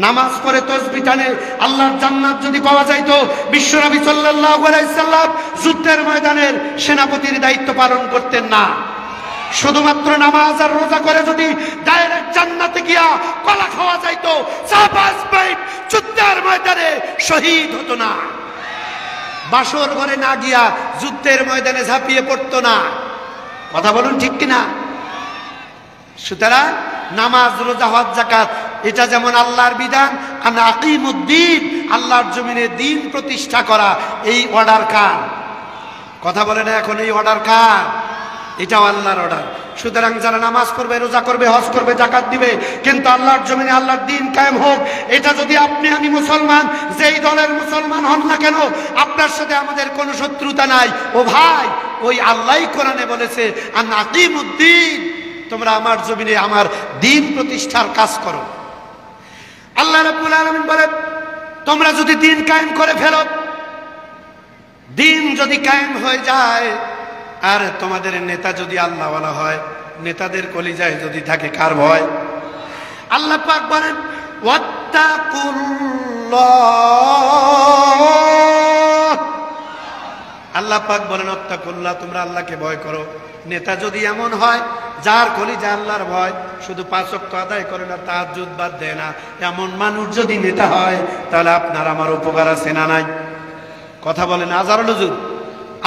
নামাজ পড়ে তাসবিহ টানে আল্লাহর জান্নাত যদি পাওয়া যাইতো, বিশ্বনবী সাল্লাল্লাহু আলাইহি সাল্লাম যুদ্ধের ময়দানের সেনাপতির দায়িত্ব পালন করতেন না। শুধুমাত্র নামাজ আর রোজা করে যদি ডাইরেক্ট জান্নাতে গিয়া কলা খাওয়া যাইতো, সাহাবাস বাইত যুদ্ধের ময়দানে শহীদ হতো না। বাসর ঘরে না গিয়া যুদ্ধের ময়দানে ঝাঁপিয়ে পড়তো না। কথা বলুন ঠিক কিনা? সুতরাং নামাজ, রোজা, হজ, যাকাত এটা যেমন আল্লাহর বিধান, আন আকিমুদ্দিন, আল্লাহর জমিনে দিন প্রতিষ্ঠা করা, এই অর্ডার কার? কথা বলে না এখন, এই অর্ডার কার? এটাও আল্লাহর অর্ডার। সুতরাং যারা নামাজ পড়বে, রোজা করবে, হজ করবে, যাকাত দিবে, কিন্তু আল্লাহর জমিনে আল্লাহর দিন কায়েম হোক, এটা যদি আপনি আমি মুসলমান, যেই দলের মুসলমান হন না কেন, আপনার সাথে আমাদের কোনো শত্রুতা নাই। ও ভাই, ওই আল্লাহই কোরআনে বলেছে আন আকিমুদ্দিন, তোমরা আমার জমিনে আমার দিন প্রতিষ্ঠার কাজ করো। আল্লাহ রাব্বুল আলামিন বলেন, তোমরা যদি দিন কায়েম করে ফেলো, দিন যদি কায়েম হয়ে যায়, আর তোমাদের নেতা যদি আল্লাহওয়ালা হয়, নেতাদের কলিজায় যদি থাকে কার ভয়? আল্লাহ পাক বলেন ওয়াত্তাকুল্লাহ, আল্লাহ পাক বলেন ওয়াত্তাকুল্লাহ, তোমরা আল্লাহকে ভয় করো। নেতা যদি এমন হয় যার কলিজা আল্লাহর ভয়, শুধু 5 ওয়াক্ত আদায় করে না, তাহাজ্জুদ বাদ দেয় না, এমন মানুষ যদি নেতা হয়, তাহলে আপনার আমার উপকার আছে না নাই? কথা বলেন আজারুল হুজুর,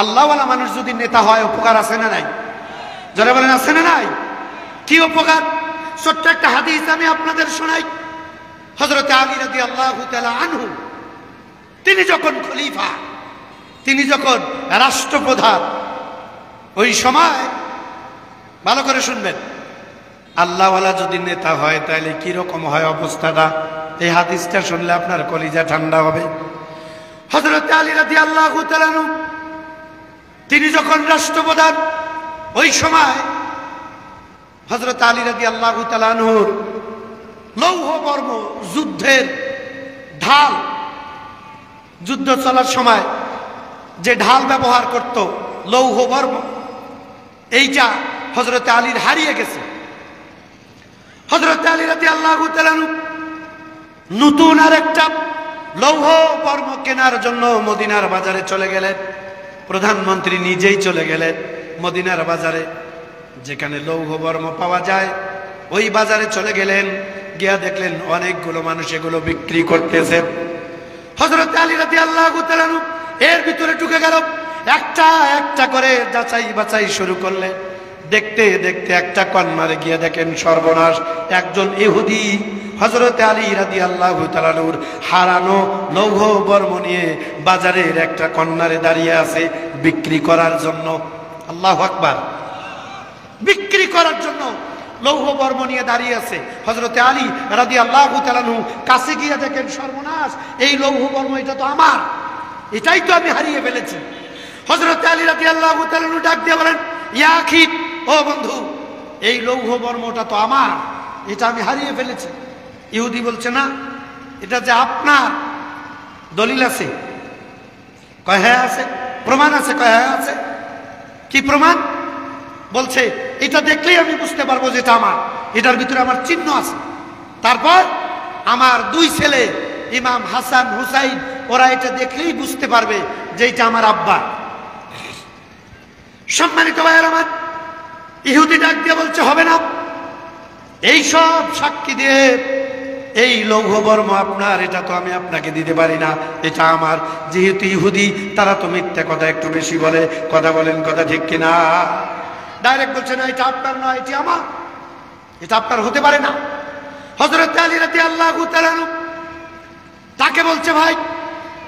আল্লাহওয়ালা মানুষ যদি নেতা হয়, উপকার আছে না নাই? যারা বলেন আছে না নাই? কি উপকার? ছোট্ট একটা হাদিস আমি আপনাদের শোনাই। হযরত আলী রাদিয়াল্লাহু তাআলা আনহু, তিনি যখন খলিফা, তিনি যখন রাষ্ট্রপ্রধান, ওই সময় ভালো করে শুনবেন, আল্লাহওয়ালা যদি নেতা হয় তাহলে কি রকম হয় অবস্থাটা? এই হাদিসটা শুনলে আপনার কলিজা ঠান্ডা হবে। হযরত আলী রাদিয়াল্লাহু তাআলা আনহু, তিনি যখন রাষ্ট্রপ্রধান, ওই সময় হযরত আলী রাদিয়াল্লাহু তাআলা আনহুর লৌহ বর্ম যুদ্ধের ঢাল, যুদ্ধ চলার সময় যে ঢাল ব্যবহার করত, লৌহ বর্ম, এইটা হযরত আলীর হারিয়ে গেছে। হযরত আলী রাদিয়াল্লাহু তাআলা আনহু নতুন আরেকটা লৌহ বর্ম কেনার জন্য মদিনার বাজারে চলে গেলেন। প্রধানমন্ত্রী নিজেই চলে গেলেন মদিনার বাজারে, যেখানে লৌহ বর্ম পাওয়া যায়, ওই বাজারে চলে গেলেন। গিয়া দেখলেন অনেকগুলো মানুষ এগুলো বিক্রি করতেছে। হযরত আলী রাদিয়াল্লাহু তাআলা আনহু এর ভিতরে ঢুকে গেল, একটা একটা করে যাচাই বাছাই শুরু করলেন। দেখতে দেখতে একটা কর্নারে গিয়ে দেখেন সর্বনাশ, একজন ইহুদি হযরত আলী রাদিয়াল্লাহু তাআলা আনহুর হারানো লৌহ বর্ম নিয়ে বাজারের একটা কর্নারে দাঁড়িয়ে আছে বিক্রি করার জন্য। আল্লাহু আকবার! বিক্রি করার জন্য লৌহ বর্ম নিয়ে দাঁড়িয়ে আছে। হযরত আলী রাদিয়াল্লাহু তাআলা আনহু কাছে গিয়ে দেখেন সর্বনাশ, এই লৌহ বর্ম এটা তো আমার, এটাই তো আমি হারিয়ে ফেলেছি। হযরত আলী রাদিয়াল্লাহু তাআলা আনহু ডাক দিয়ে বলেন, ইয়া আখি, ও বন্ধু, এই লৌহ বর্মটা তো আমার, এটা আমি হারিয়ে ফেলেছি। ইহুদি বলছে, না, এটা যে আপনার, দলিল আছে? কয় হ্যাঁ আছে। প্রমাণ আছে? কয় হ্যাঁ আছে। কি প্রমাণ? বলছে এটা দেখলেই আমি বুঝতে পারবো যে এটা আমার, এটার ভিতরে আমার চিহ্ন আছে। তারপর আমার 2 ছেলে ইমাম হাসান হুসাইন, ওরা এটা দেখলেই বুঝতে পারবে যে এটা আমার আব্বা। সম্মানিত ভাইয়ের আমার, ইহুদি ডাক দিয়ে বলছে হবে না, এই সব সাক্ষী দিয়ে এই লৌহ বর্ম আপনার, এটা তো আমি আপনাকে দিতে পারি না, এটা আমার। যেহেতু ইহুদি, তারা তো মিথ্যা কথা একটু বেশি বলে। কথা বলেন, কথা ঠিক কিনা? ডাইরেক্ট বলছে না, এটা আপনার নয়, এটি আমার, এটা আপনার হতে পারে না। হযরত আলী রাদিয়াল্লাহু তাআলা আনহু তাকে বলছে, ভাই,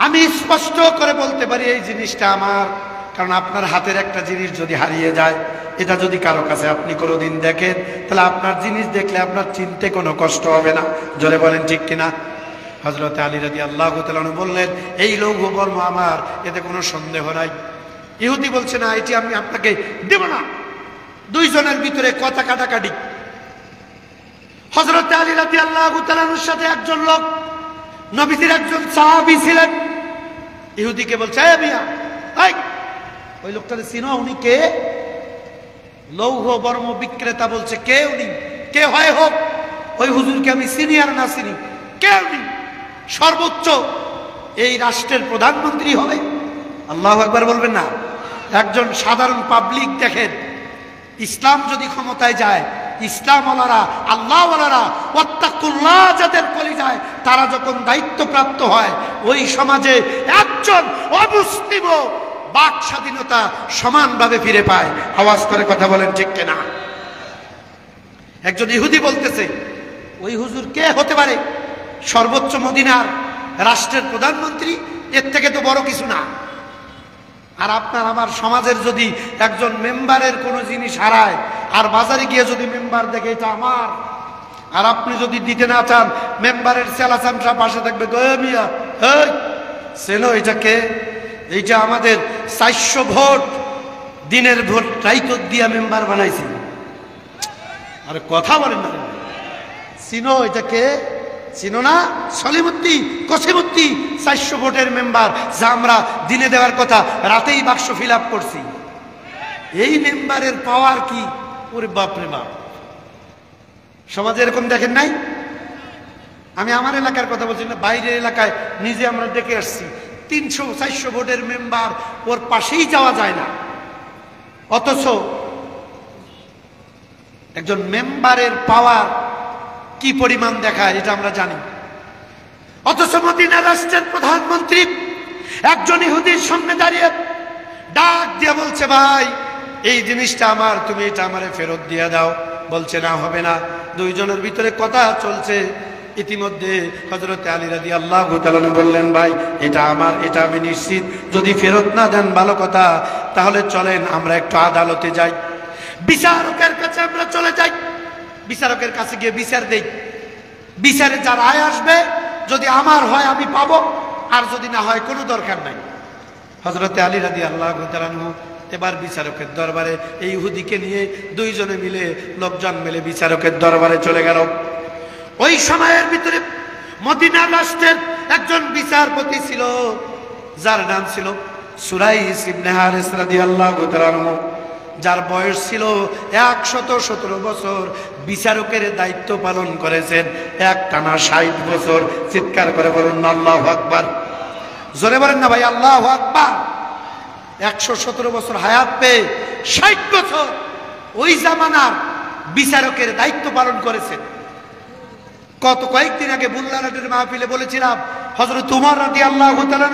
আমি স্পষ্ট করে বলতে পারি এই জিনিসটা আমার, কারণ আপনার হাতের একটা জিনিস যদি হারিয়ে যায়, এটা যদি কারো কাছে আপনি কোনোদিন দেখেন, তাহলে আপনার জিনিস দেখলে আপনার চিনতে কোনো কষ্ট হবে না। জোরে বলেন ঠিক কিনা? হযরত আলী রাদিয়াল্লাহু তাআলা আনহু বললেন, এই লৌহ বর্ম আমার, এতে কোনো সন্দেহ নাই। ইহুদি বলছে, না, এটি আমি আপনাকে দেব না। 2 জনের ভিতরে কথা কাটাকাটি। হযরত আলী রাদিয়াল্লাহু তাআলা আনহুর সাথে একজন লোক, নবীজির একজন সাহাবী ছিলেন। ইহুদিকে বলছে, এ মিয়া, এই ওই লোকটাকে চিনো? উনি কে? লৌহ বর্ম বিক্রেতা। বলছে, কে উনি? কে হয় হোক, ওই হুজুরকে আমি চিনি আর না চিনি, কেউ নেই। সর্বোচ্চ এই রাষ্ট্রের প্রধানমন্ত্রী হবে। আল্লাহু আকবার বলবেন না? একজন সাধারণ পাবলিক দেখেন, ইসলাম যদি ক্ষমতায় যায়, ইসলামওয়ালারা, আল্লাহওয়ালারা, ওয়াত্তাকুল্লাহ যাদের কলিজায়, তারা যখন দায়িত্বপ্রাপ্ত হয়, ওই সমাজে একজন অমুসলিমও বাক স্বাধীনতা সমানভাবে ফিরে পায়। আওয়াজ করে কথা বলেন ঠিক কিনা? একজন ইহুদি বলতেছে, ওই হুজুর কে হতে পারে? সর্বোচ্চ মদিনার রাষ্ট্রের প্রধানমন্ত্রী, এর থেকে তো বড় কিছু না। আর আপনার আমার সমাজের যদি একজন মেম্বারের কোনো জিনিস হারায়, আর বাজারে গিয়ে যদি মেম্বার দেখে এটা আমার, আর আপনি যদি দিতে না চান, মেম্বারের চেলাচামচা পাশে থাকবে, মিয়া এই চেনো এটা কে? এইটা আমাদের 400 ভোট, দিনের ভোট রাইতো দিয়া মেম্বার বানাইছি। আর কথা বলেন না, চিনো এটা কে? চিনো না? সলিমুদ্দি, কসিমুদ্দি, 400 ভোটের মেম্বার, যা আমরা দিনে দেওয়ার কথা রাতেই বাক্স ফিল আপ করছি। এই মেম্বারের পাওয়ার কি! ওরে বাপরে বাপ! সমাজে এরকম দেখেন নাই? আমি আমার এলাকার কথা বলছি না, বাইরের এলাকায় নিজে আমরা দেখে আসছি। 300-400 ভোটের মেম্বার, ওর পাশেই যাওয়া যায় না। অথচ একজন মেম্বারের পাওয়ার কি পরিমাণ দেখায় এটা আমরা জানি। অথচ মদিনা রাষ্ট্রের প্রধানমন্ত্রী একজন ইহুদির সামনে দাঁড়িয়ে ডাক দিয়ে বলছে, ভাই এই জিনিসটা আমার, তুমি এটা আমারে ফেরত দিয়ে দাও। বলছে না, হবে না। দুইজনের ভিতরে কথা চলছে। ইতিমধ্যে হযরত আলী রাদিয়াল্লাহু তাআলা বললেন, ভাই এটা আমার, এটা আমি নিশ্চিত। যদি ফেরত না দেন ভালো কথা, তাহলে চলেন আমরা একটু আদালতে যাই, বিচারকের কাছে আমরা চলে যাই। বিচারকের কাছে গিয়ে বিচার দেই। বিচারে যার রায় আসবে, যদি আমার হয় আমি পাবো, আর যদি না হয় কোনো দরকার নাই। হযরত আলী রাদিয়াল্লাহু তাআলা এবার বিচারকের দরবারে এই ইহুদিকে নিয়ে দুইজনে মিলে, লোকজন মিলে বিচারকের দরবারে চলে গেল। ওই সময়ের ভিতরে মদিনা রাষ্ট্রের একজন বিচারপতি ছিল, যার নাম ছিল সুরাইস ইবনে হারিস রাদিয়াল্লাহু তাআলা, যার বয়স ছিল 117 বছর। বিচারকের দায়িত্ব পালন করেছেন একটানা 60 বছর। চিৎকার করে বলুন আল্লাহু আকবার। জোরে বলেন না ভাই, আল্লাহু আকবার। 117 বছর হায়াত পেয়ে 60 বছর ওই জামানার বিচারকের দায়িত্ব পালন করেছেন। কয়েকদিন আগে বুল্লারাটের মাহফিলে বলেছিলাম, হযরত উমর রাদিয়াল্লাহু তাআলা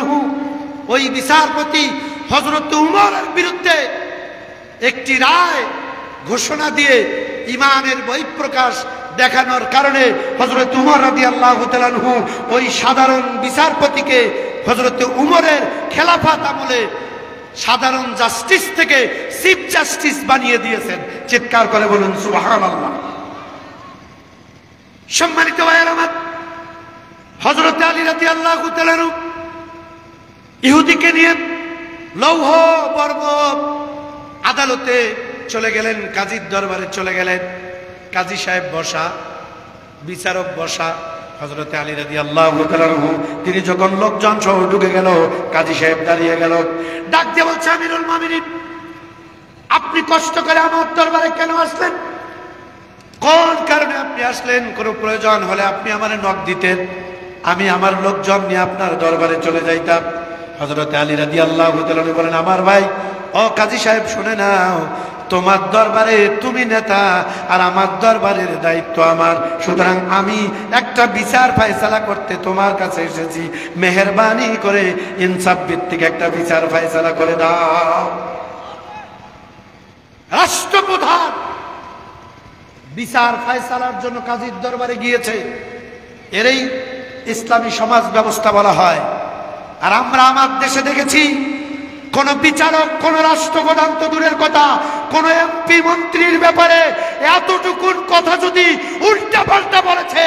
ওই বিচারপতি হযরত উমরের বিরুদ্ধে একটি রায় ঘোষণা দিয়ে ইমানের বহিঃপ্রকাশ দেখানোর কারণে হযরত উমর রাদিয়াল্লাহু তাআলা ওই সাধারণ বিচারপতিকে হযরত উমরের খেলাফত আমলে সাধারণ জাস্টিস থেকে চিফ জাস্টিস বানিয়ে দিয়েছেন। চিৎকার করে বলুন সুবহানাল্লাহ। সম্মানিত ভাইয়ের আমার, হযরত আলী রাদিয়াল্লাহু তাআলা ইহুদিকে নিয়ে লৌহ পর্বত আদালতে চলে গেলেন, কাজীর দরবারে চলে গেলেন। কাজী সাহেব বসা, বিচারক বসা। হযরত আলী রাদিয়াল্লাহু তাআলা তিনি যখন লোকজন সহ ঢুকে গেল, কাজী সাহেব দাঁড়িয়ে গেল, ডাক দিয়ে বলছে, আমিরুল মুমিনিন, আপনি কষ্ট করে আমার দরবারে কেন আসলেন? কোন কারণে আপনি আসলেন? কোনো প্রয়োজন হলে আপনি আমারে নক দিতেন, আমি আমার লোকজন নিয়ে আপনার দরবারে চলে যাইতাম। হযরত আলী রাদিয়াল্লাহু তাআলা বলেন, আমার ভাই, ও কাজী সাহেব শুনে নাও, তোমার দরবারে তুমি নেতা, আর আমার দরবারের দায়িত্ব আমার। সুতরাং আমি একটা বিচার ফয়সালা করতে তোমার কাছে এসেছি। মেহেরবানি করে ইনসাফ ভিত্তিক একটা বিচার ফয়সালা করে দাও। রাষ্ট্রপ্রধান বিচার ফয়সালার জন্য কাজীর দরবারে গিয়েছে, এরই ইসলামী সমাজ ব্যবস্থা বলা হয়। আর আমরা আমার দেশে দেখেছি, কোন বিচারক, কোন রাষ্ট্রপ্রধান তো দূরের কথা, কোন এমপি মন্ত্রীর ব্যাপারে এতটুকুন কথা যদি উল্টা পাল্টা বলেছে,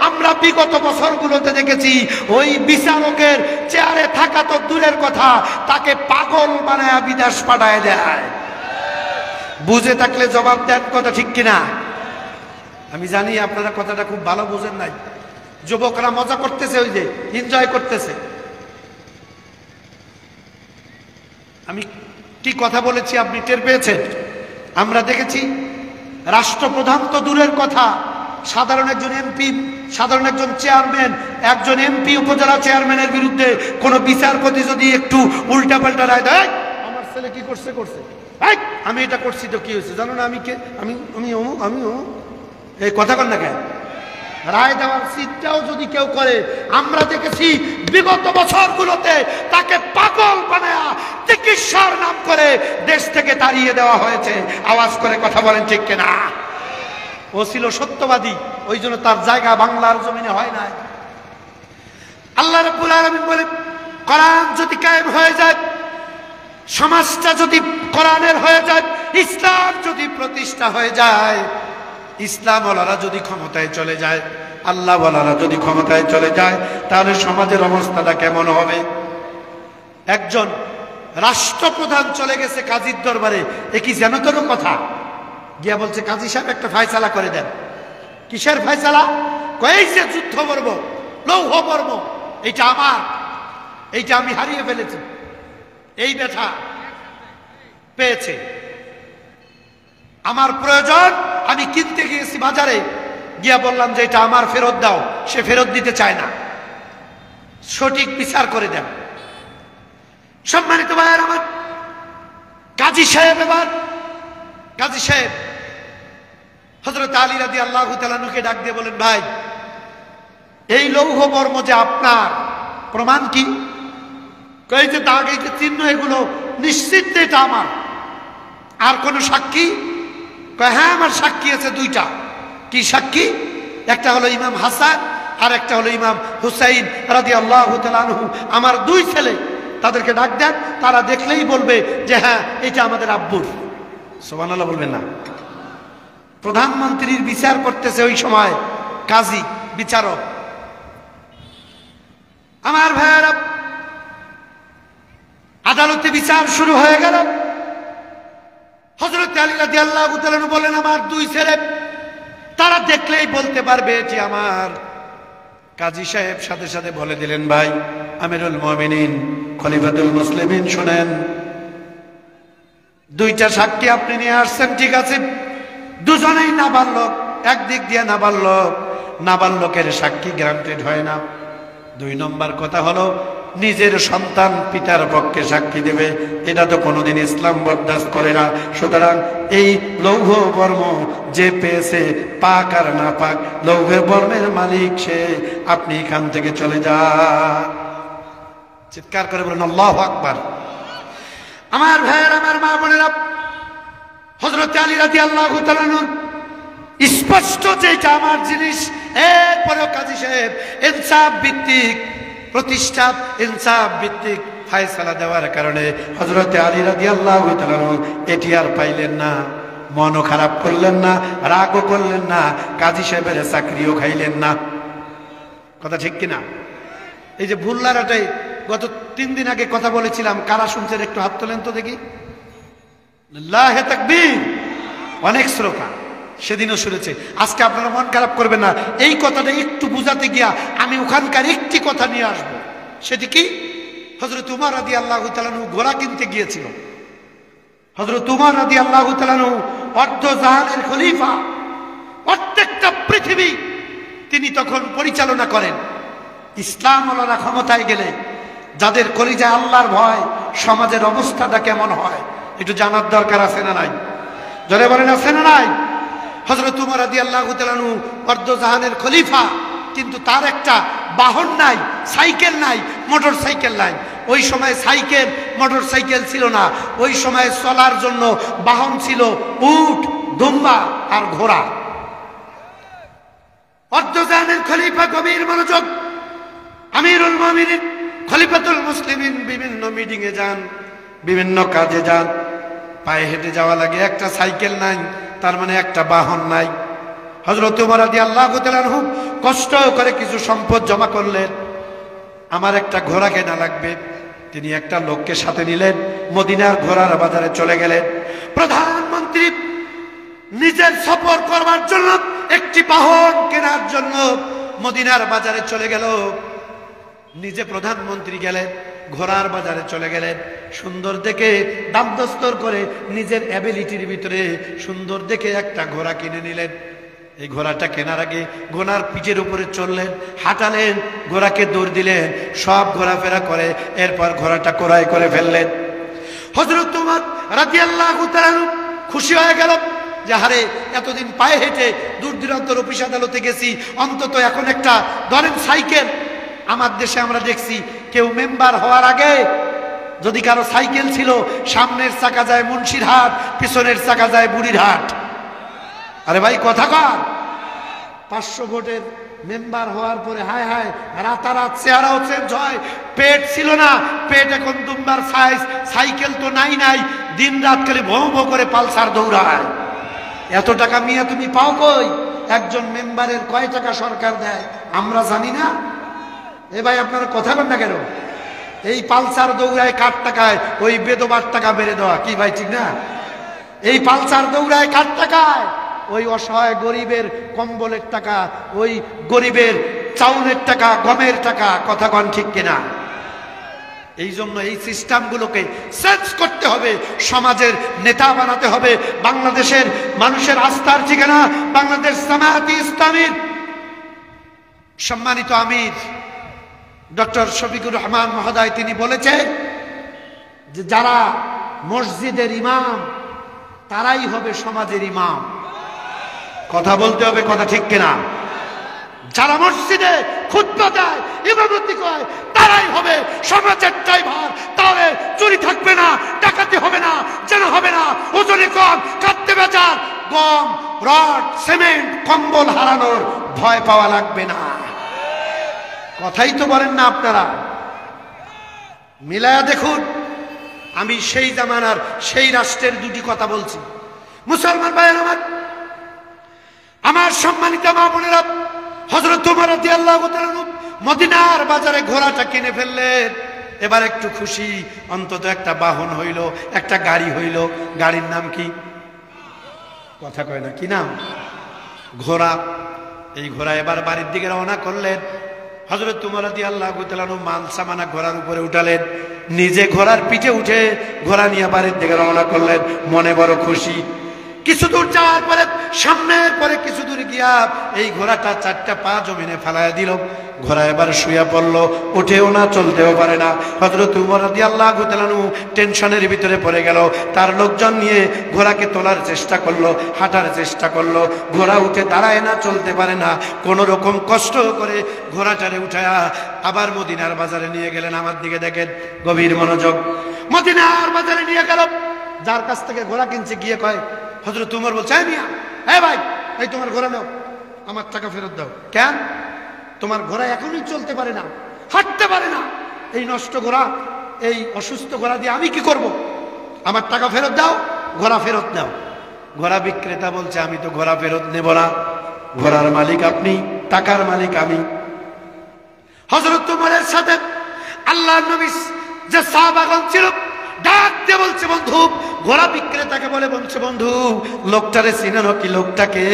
আমরা বিগত বছরগুলোতে দেখেছি ওই বিচারকের চেয়ারে থাকা তো দূরের কথা, তাকে পাগল বানায় বিদেশ পাঠায় দেয়। বুঝে থাকলে জবাব দেন, কথা ঠিক কিনা? আমি জানি আপনারা কথাটা খুব ভালো বুঝেন নাই। যুবকরা মজা করতেছে, ওই যে এনজয় করতেছে। আমি কি কথা বলেছি আপনি টের পেয়েছেন? আমরা দেখেছি রাষ্ট্রপ্রধান তো দূরের কথা, সাধারণ একজন এমপি, সাধারণ একজন চেয়ারম্যান, একজন এমপি উপজেলা চেয়ারম্যানের বিরুদ্ধে কোনো বিচারপতি যদি একটু উল্টাপাল্টা রায় দেয়, আমার ছেলে কি করছে করছে, আমি এটা করছি তো কি হয়েছে জানো না, আমি কে, আমি আমি অমুক, আমি অমুক, এই কথা কন না কেন? রায় দেওয়ার চিন্তাও যদি কেউ করে, আমরা দেখেছি বিগত বছরগুলোতে তাকে পাগল বানায়া চিকিৎসার নাম করে দেশ থেকে তাড়িয়ে দেওয়া হয়েছে। আওয়াজ করে কথা বলেন ঠিক কিনা? ও ছিল সত্যবাদী, ওই জন্য তার জায়গা বাংলার জমিনে হয় নাই। আল্লাহ রাব্বুল আলামিন বলে, কোরআন যদি কায়েম হয়ে যায়, সমাজটা যদি কোরআনের হয়ে যায়, ইসলাম যদি প্রতিষ্ঠা হয়ে যায়, ইসলাম ওয়ালারা যদি ক্ষমতায় চলে যায়, আল্লাহ ওয়ালারা যদি ক্ষমতায় চলে যায়, তাহলে সমাজের অবস্থাটা কেমন হবে? একজন রাষ্ট্রপ্রধান চলে গেছে কাজীর দরবারে, এ কি যেন তেন কথা, গিয়া বলছে কাজী সাহেব একটা ফয়সালা করে দেন। কিসের ফয়সালা? কই যে যুদ্ধ পর্ব, লৌহ পর্ব, এইটা আমার, এইটা আমি হারিয়ে ফেলেছি, এই ব্যথা পেয়েছে, আমার প্রয়োজন, আমি কিনতে গিয়েছি বাজারে, গিয়া বললাম যে এটা আমার, ফেরত দাও। সে ফেরত দিতে চায় না, সঠিক বিচার করে দেন। সম্মানিত ভাইয়ের আমার, কাজী সাহেব, এবার কাজী সাহেব হযরত আলী রাদিয়াল্লাহু তাআলা আনহুকে ডাক দিয়ে বলেন, ভাই এই লৌহ বর্ম যে আপনার, প্রমাণ কি? কই যে দাগ, এই যে চিহ্ন, এগুলো নিশ্চিত এটা আমার। আর কোন সাক্ষী? কয় হ্যাঁ আমার সাক্ষী আছে দুইটা। কি সাক্ষী? একটা হলো ইমাম হাসান আর একটা হলো ইমাম হুসাইন রাদিয়াল্লাহু তাআলা আনহু, আমার দুই ছেলে। তাদেরকে ডাক দেন, তারা দেখলেই বলবে যে হ্যাঁ এটা আমাদের আব্বুর। সুবহানাল্লাহ বলবেন না? প্রধানমন্ত্রীর বিচার করতেছে ওই সময় কাজী, বিচারক। আমার ভাইয়েরা, আদালতে বিচার শুরু হয়ে গেল। হযরত আলী রাদিয়াল্লাহু তাআলা আনহু বলেন, আমার দুই ছেলে, তারা দেখলেই বলতে পারবে এটি আমার। কাজী সাহেব সাথে সাথে বলে দিলেন, ভাই আমিরুল মুমিনিন, খলিফাতুল মুসলিমিন, শুনেন, দুইটা সাক্ষী আপনি নিয়ে আসছেন, ঠিক আছে, দুজনেই নাবালক, একদিক দিয়ে নাবালক, নাবালকের সাক্ষী গ্রান্টেড হয় না। দুই নম্বর কথা হলো, নিজের সন্তান পিতার পক্ষে সাক্ষী দেবে, এটা তো কোনোদিন ইসলাম বরদাস্ত করে না। সুতরাং এই লৌহ বর্ম যে পেয়েছে, পাক আর না পাক, লৌহের বর্মের মালিক সে, আপনি এখান থেকে চলে যান। চিৎকার করে বলেন আল্লাহু আকবার। আমার ভাইয়ের, আমার মা বোনেরা, হযরত আলী রাদিয়াল্লাহু তাআলা আনহু স্পষ্ট যে এটা আমার জিনিস, এরপরেও কাজী সাহেব ইনসাফ ভিত্তিক প্রতিষ্ঠা, ইনসাফ ভিত্তিক ফায়সালা দেওয়ার কারণে হযরত আলী রাদিয়াল্লাহু তাআলা আনহু এটি আর পাইলেন না, মনও খারাপ করলেন না, রাগও করলেন না, কাজী সাহেবের চাকরিও খাইলেন না। কথা ঠিক কিনা? এই যে ভুল্লারাটাই গত 3 দিন আগে কথা বলেছিলাম, কারা শুনছেন একটু হাত তোলেন তো দেখি। আল্লাহু তাকবীর। অনেক শ্রোতা সেদিনও শুনেছে। আজকে আপনারা মন খারাপ করবেন না, এই কথাটা একটু বুঝাতে গিয়া আমি ওখানকার একটি কথা নিয়ে আসবো। সেটি কি? হযরত উমর রাদিয়াল্লাহু তাআলা আনহু ঘোড়া কিনতে গিয়েছিল। হযরত উমর রাদিয়াল্লাহু তাআলা আনহু অর্ধ জাহানের খলিফা, প্রত্যেকটা পৃথিবী তিনি তখন পরিচালনা করেন। ইসলাম ওয়ালারা ক্ষমতায় গেলে যাদের কলিজায় আল্লাহর ভয়, সমাজের অবস্থাটা কেমন হয় একটু জানার দরকার আছে না নাই? জোরে বলেন আছে না নাই? হযরত উমর রাদিয়াল্লাহু তাআলা আনহু অর্ধজাহানের খলিফা, কিন্তু তার একটা বাহন নাই, সাইকেল নাই, মোটর সাইকেল নাই। ওই সময় সাইকেল মোটর সাইকেল ছিল না, ওই সময় চলার জন্য বাহন ছিল উট, দুম্বা আর ঘোড়া। অর্ধজাহানের খলিফা গভীর মনোযোগ, আমিরুল মুমিনিন খলিফাতুল মুসলিমিন বিভিন্ন মিটিং এ যান, বিভিন্ন কাজে যান, পায়ে হেঁটে যাওয়া লাগে, একটা সাইকেল নাই, তার মানে একটা বাহন নাই। হযরত ওমর রাদিয়াল্লাহু তাআলা আনহু কষ্ট করে কিছু সম্পদ জমা করলেন, আমার একটা ঘোড়া কেনা লাগবে। তিনি একটা লোককে সাথে নিলেন, মদিনার ঘোড়ার বাজারে চলে গেলেন। প্রধানমন্ত্রী নিজের সফর করবার জন্য একটি বাহন কেনার জন্য মদিনার বাজারে চলে গেল। নিজে প্রধানমন্ত্রী গেলেন, ঘোড়ার বাজারে চলে গেলেন, সুন্দর দেখে দাম দস্তর করে নিজের অ্যাবিলিটির ভিতরে সুন্দর দেখে একটা ঘোড়া কিনে নিলেন। এই ঘোড়াটা কেনার আগে ঘোড়ার পিঠের উপরে চললেন, হাঁটালেন, ঘোড়াকে দৌড় দিলেন, সব ঘোরাফেরা করে এরপর ঘোড়াটা ক্রয় করে ফেললেন। হযরত ওমর রাদিয়াল্লাহু তাআলা খুশি হয়ে গেল যে হারে এতদিন পায়ে হেঁটে দূর দূরান্তর অফিস আদালতে গেছি, অন্তত এখন একটা ধরেন সাইকেল। আমার দেশে আমরা দেখছি কেউ মেম্বার হওয়ার আগে যদি কারো সাইকেল ছিল, সামনের চাকা যায় মুন্সিরহাট, পিছনের চাকা যায় বুড়িরহাট। আরে ভাই কথা কর, 500 ভোটের মেম্বার হওয়ার পরে হায় হায় রাতারাত চেহারাও চেঞ্জ হয়। পেট ছিল না, পেট এখন দুম্বার সাইজ, সাইকেল তো নাই নাই, দিন রাত খালি ভৌ ভৌ করে পালসার দৌড়ায়। এত টাকা মিয়া তুমি পাও কই? একজন মেম্বারের কয় টাকা সরকার দেয় আমরা জানি না? এ ভাই আপনারা কথা বলেন না কেন? এই পালসার দৌড়ায় কার টাকায়? ওই বেদবার টাকা বেড়ে দেওয়া, কি ভাই ঠিক না? এই পালসার দৌড়ায় কার টাকায়? ওই অসহায় গরিবের কম্বলের টাকা, ওই গরিবের চাউলের টাকা, গমের টাকা। কথা কন ঠিক কিনা? এই জন্য এই সিস্টেমগুলোকে চেঞ্জ করতে হবে, সমাজের নেতা বানাতে হবে। বাংলাদেশের মানুষের আস্থার ঠিকানা বাংলাদেশ জামায়াতে ইসলামীর সম্মানিত আমির ডক্টর শফিকুর রহমান মহোদয় তিনি বলেছেন যে যারা মসজিদের ইমাম তারাই হবে সমাজের ইমাম। কথা বলতে হবে, কথা ঠিক কিনা? যারা মসজিদে খুতবা দেয়, ইমামতি করে, তারাই হবে সমাজের ড্রাইভার। তাহলে চুরি থাকবে না, ডাকাতি হবে না, জেনা হবে না, ওজনে কম, কাটতে বেচার গম, রড, সিমেন্ট, কম্বল হারানোর ভয় পাওয়া লাগবে না। কথাই তো বলেন না আপনারা। মিলায়া দেখুন, আমি সেই জামানার সেই রাষ্ট্রের দুটি কথা বলছি। মুসলমান ভাই আমার সম্মানিত মা বোনেরা, হযরত ওমর রাদিয়াল্লাহু তাআলা মদিনার বাজারে ঘোড়াটা কিনে ফেললেন। এবার একটু খুশি, অন্তত একটা বাহন হইল, একটা গাড়ি হইল। গাড়ির নাম কি? কথা কয় না, কি নাম? ঘোড়া। এই ঘোড়া এবার বাড়ির দিকে রওনা করলেন। হযরত ওমর রাদিয়াল্লাহু তাআলা মাল সামানা ঘোড়ার উপরে উঠালেন, নিজে ঘোড়ার পিঠে উঠে ঘোড়া নিয়ে বাড়ির দিকে রওনা করলেন। মনে বড় খুশি। কিছু দূর যাওয়ার পরে, সামনের পরে কিছু দূর গিয়া এই ঘোড়াটা 4টা পা জমিনে ফেলাইয়া দিল। ঘোড়া এবার শুয়ে পড়ল, উঠেও না, চলতেও পারে না। হযরত ওমর রাদিয়াল্লাহু তাআলা টেনশনের ভিতরে পড়ে গেল। তার লোকজন নিয়ে ঘোড়াকে তোলার চেষ্টা করলো, হাঁটার চেষ্টা করলো। ঘোড়া উঠে দাঁড়ায় না, চলতে পারে না। কোনো রকম কষ্ট করে ঘোড়াটারে উঠায়া আবার মদিনার বাজারে নিয়ে গেলেন। আমার দিকে দেখেন, গভীর মনোযোগ। মদিনার বাজারে নিয়ে গেল, যার কাছ থেকে ঘোড়া কিনছে গিয়ে কয়, হযরত ওমর বলছে, এই মিয়া, এই ভাই, এই তোমার ঘোড়া নাও, আমার টাকা ফেরত দাও। কেন? তোমার ঘোড়া এখনই চলতে পারে না, হাঁটতে পারে না, এই নষ্ট ঘোড়া, এই অসুস্থ ঘোড়া দিয়ে আমি কি করব? আমার টাকা ফেরত দাও, ঘোড়া ফেরত দাও। ঘোড়া বিক্রেতা বলছে, আমি তো ঘোড়া ফেরত নেব না, ঘোড়ার মালিক আপনি, টাকার মালিক আমি। হযরত ওমরের সাথে আল্লাহর নবী যে সাহাবাগণ ছিল ডাক দিয়ে বলছে, বন্ধু, ঘোড়া বিক্রেতাকে বলে বলছে, বন্ধু, লোকটারে চিনেন কি? লোকটাকে?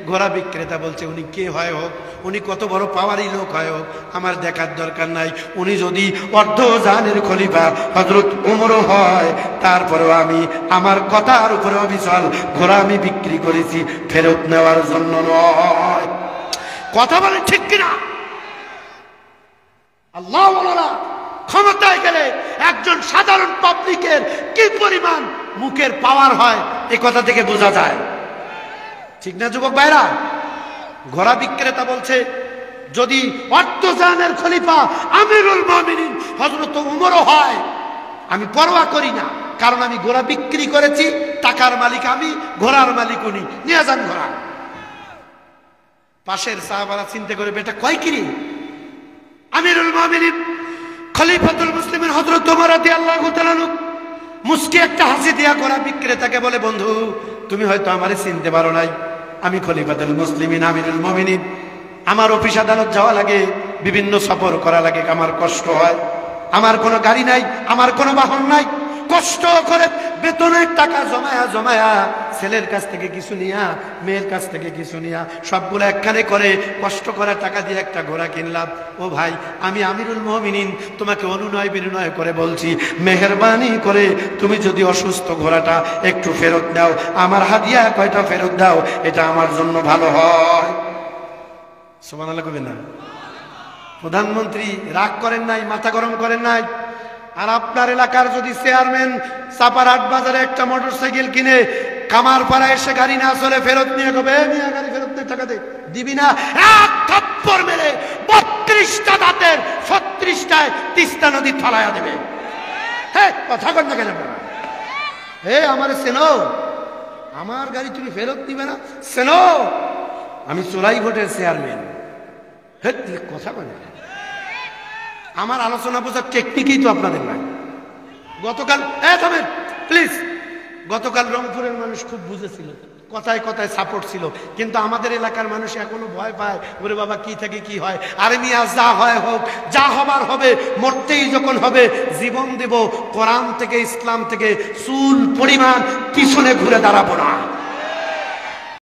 ঘোড়া বিক্রেতা বলছে, উনি কে হয় হোক, উনি কত বড় পাওয়ারি লোক হয় হোক, আমার দেখার দরকার নাই। উনি যদি অর্ধ জাহানের খলিফা হযরত ওমরও হয়, তারপরেও আমি আমার কথার উপরে অবিচল। ঘোড়া আমি বিক্রি করেছি ফেরত নেওয়ার জন্য নয়। কথা বলে ঠিক কিনা? আল্লাহ ওয়ালা ক্ষমতায় গেলে একজন সাধারণ পাবলিকের কি পরিমাণ মুখের পাওয়ার হয়, এই কথা থেকে বোঝা যায়, ঠিক না যুবক ভাইরা? ঘোড়া বিক্রেতা বলছে, যদি অর্থজানের খলিফা আমিরুল মুমিনিন হযরত ওমরও হয়, আমি পরোয়া করি না, কারণ আমি ঘোড়া বিক্রি করেছি, টাকার মালিক আমি, ঘোড়ার মালিক উনি, নিয়ে যান ঘোড়া। পাশের সাহাবারা চিন্তা করে, বেটা কয় কি রে? আমিরুল মুমিনিন খলিফাতুল মুসলিমিন হযরত ওমর রাদিয়াল্লাহু তাআলা মুস্কি একটা হাসি দিয়া ঘোড়া বিক্রেতাকে বলে, বন্ধু, তুমি হয়তো আমারে চিনতে পারো নাই, আমি খলিফাতুল মুসলিমিন আমিরুল মুমিনিন। আমার অফিস আদালত যাওয়া লাগে, বিভিন্ন সফর করা লাগে, আমার কষ্ট হয়, আমার কোনো গাড়ি নাই, আমার কোনো বাহন নাই, কষ্ট করে বেতনের টাকা জমায়া জমায়া ছেলের কাছ থেকে কিছু নিয়া মেয়ের কাছ থেকে কিছু নিয়া সবগুলো একখানে করে কষ্ট করা টাকা দিয়ে একটা ঘোড়া কিনলাম। ও ভাই, আমি আমিরুল মুমিনিন তোমাকে অনুনয় বিনয় করে বলছি, মেহেরবানি করে তুমি যদি অসুস্থ ঘোড়াটা একটু ফেরত দাও, আমার হাদিয়া কয়টা ফেরত দাও, এটা আমার জন্য ভালো হয়। সুবহানাল্লাহ কইবেন না? প্রধানমন্ত্রী রাগ করেন নাই, মাথা গরম করেন নাই। আর আপনার এলাকার যদি চেয়ারম্যান চাপারহাট বাজারে একটা মোটরসাইকেল কিনে কামারপাড়া এসে গাড়ি না চলে ফেরত নিয়ে কবে মিয়া গাড়ি ফেরত নিয়ে টাকা দে, দিবি না? এক থাপ্পড় মেরে 32টা দাঁতের 36টায় তিস্তা নদী ফালাইয়া দেবে। হ্যাঁ, কথা কন না কেন? হে আমার সেনো, আমার গাড়ি তুমি ফেরত দিবে না? সেনো, আমি চোরাই ভোটের চেয়ারম্যান। হ্যাঁ, কথা কন। আমার আলোচনা বোঝার টেকনিকই তো আপনাদের নাই। গতকাল থামেন প্লিজ, গতকাল রংপুরের মানুষ খুব বুঝেছিল, কথায় কথায় সাপোর্ট ছিল, কিন্তু আমাদের এলাকার মানুষ এখনো ভয় পায়, ওরে বাবা কি থেকে কি হয়। আরে মিয়া, যা হয় হোক, যা হবার হবে, মরতেই যখন হবে জীবন দেব, কোরআন থেকে ইসলাম থেকে চুল পরিমাণ পিছনে ঘুরে দাঁড়াবো না।